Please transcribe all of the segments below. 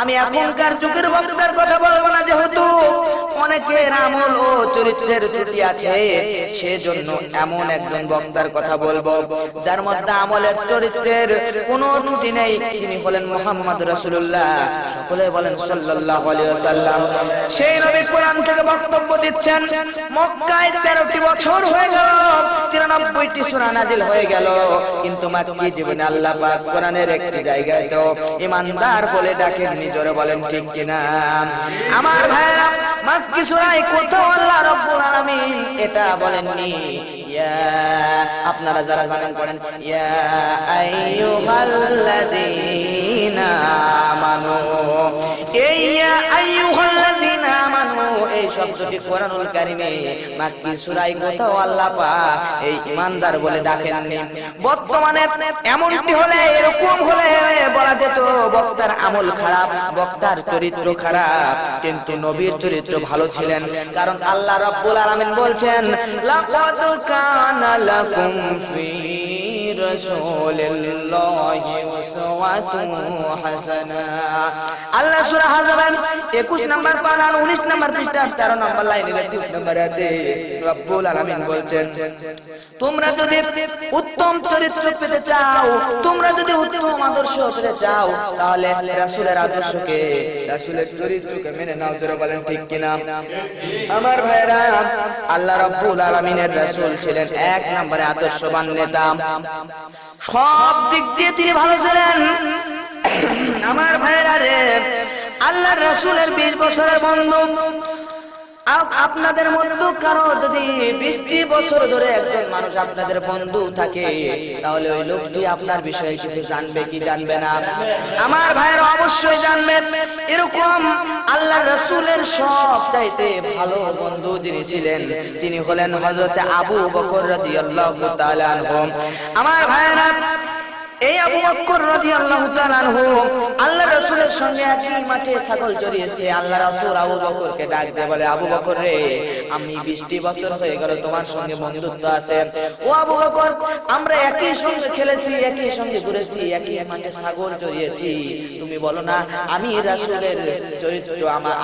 আমি এখনকার যুগের বক্তার কথা বলবো না, যেহেতু অনেকের আমল ও চরিত্রের ত্রুটি আছে, সেজন্য এমন একজন বক্তার কথা বলবো যার মধ্যে আমলের চরিত্রের কোনো ত্রুটি নেই। তিনি হলেন মুহাম্মদ রাসূলুল্লাহ। সকলে বলেন সাল্লাল্লাহু আলাইহি ওয়াসাল্লাম। সেই নবী কোরআন থেকে বক্তব্য দিচ্ছেন। মক্কায় 13টি বছর হয়ে গেল, 93টি সূরা নাজিল হয়ে গেল, কিন্তু মাক্কি জীবনে আল্লাহ পাক কোরআনের একটি জায়গায় তো ঈমানদার বলে ডাকেননি। জোরে বলেন ঠিক কিনা? আমার ভাইরা, মাক্কি সূরায় কোথাও আল্লাহ রাব্বুল আলামিন এটা বলেননি। আপনারা যারা জানেন পড়েন, ইয়া আইয়ুহাল্লাযীনা আমানু, ইয়া আইয়ুহাল্লাযীনা আমানু এই শব্দটি কোরআনুল কারীমে মাক্কি সূরায় কোথাও আল্লাহ পাক এই ঈমানদার বলে ডাকেননি। বর্তমানে এমনটি হলে, এরকম হলে বলা যেত বক্তার আমল খারাপ, বক্তার চরিত্র খারাপ, কিন্তু নবীর চরিত্র ভালো ছিলেন। কারণ আল্লাহ রাব্বুল আলামিন বলছেন, লাকাদ কানা লাকুম ফি রাসূলিল্লাহি উসওয়াতুন হাসানা। আল্লাহ সূরা হাজরের 21 নম্বর পারা 19 নম্বর পৃষ্ঠা 13 নম্বর লাইনে 23 নম্বর আয়াতে রব্বুল আলামিন বলছেন, তোমরা যদি উত্তম চরিত্র পেতে চাও, তোমরা যদি উত্তম আদর্শ পেতে চাও, তাহলে রাসূলের আদর্শকে, রাসূলের চরিত্রকে মেনে নাও। জোরে বলেন ঠিক কিনা? আমার ভাইরা, আল্লাহ রাব্বুল আলামিনের রাসূল ছিলেন এক নম্বরে আদর্শবান নেতা। সব দিক দিয়ে তিনি ভালো ছিলেন। আমার ভাইরা রে, আল্লাহর রাসূলের 20 বছরের বন্ধু। আপনাদের মধ্যে কারো যদি 20টি বছর ধরে একজন মানুষ আপনাদের বন্ধু থাকে, তাহলে ওই লোকটি আপনার বিষয়ে কিছু জানবে কি জানবে না? আমার ভাইরা অবশ্যই জানবেন। এরকম আল্লাহর রাসূলের সবচাইতে ভালো বন্ধু যিনি ছিলেন, তিনি হলেন হযরত আবু বকর রাদিয়াল্লাহু তাআলা আনহু। আমার ভাইরা, এই আবু বকর রাদিয়াল্লাহু তাআলা আনহু আল্লাহর রাসূলের সঙ্গে একই মাঠে ছাগল চড়িয়েছে। আল্লাহর রাসূল আবু বকরকে ডাক দিয়ে বলে, আবু বকর রে, আমি 20টি বছর হয়ে গেল তোমার সঙ্গে বন্ধুত্ব আছে। ও আবু বকর, আমরা একই সঙ্গে খেলেছি, একই সঙ্গে ঘুরেছি, একই মাঠে ছাগল চড়িয়েছি। তুমি বলো না, আমি রাসূলের চরিত্র,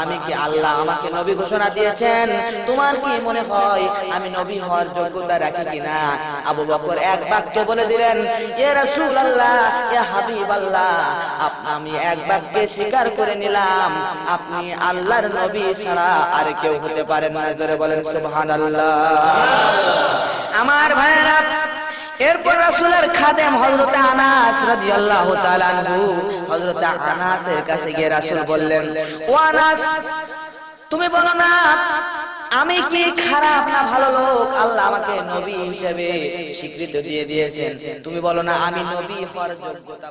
আমি কি আল্লাহ আমাকে নবী ঘোষণা দিয়েছেন, তোমার কি মনে হয় আমি নবী হওয়ার যোগ্যতা রাখি কিনা? আবু বকর এক বাক্যে বলে দিলেন, ইয়া রাসূল আল্লাহ, ইয়া হাবিব আল্লাহ, আমি এক বাক্যে স্বীকার করে নিলাম, আপনি আল্লাহর নবী ছাড়া আর কেউ হতে পারেন না। জোরে বলেন সুবহানাল্লাহ। আমার ভাইরা, এরপর রাসূলের খাদেম হযরত আনাস রাদিয়াল্লাহু তাআলা আনহু, হযরত আনাসের কাছে গিয়ে রাসূল বললেন, ও আনাস, তুমি বলো না আমি কি খারাপ না ভালো লোক? আল্লাহ আমাকে নবী হিসেবে স্বীকৃতি দিয়ে দিয়েছেন, তুমি বলো না আমি নবী হওয়ার যোগ্যতা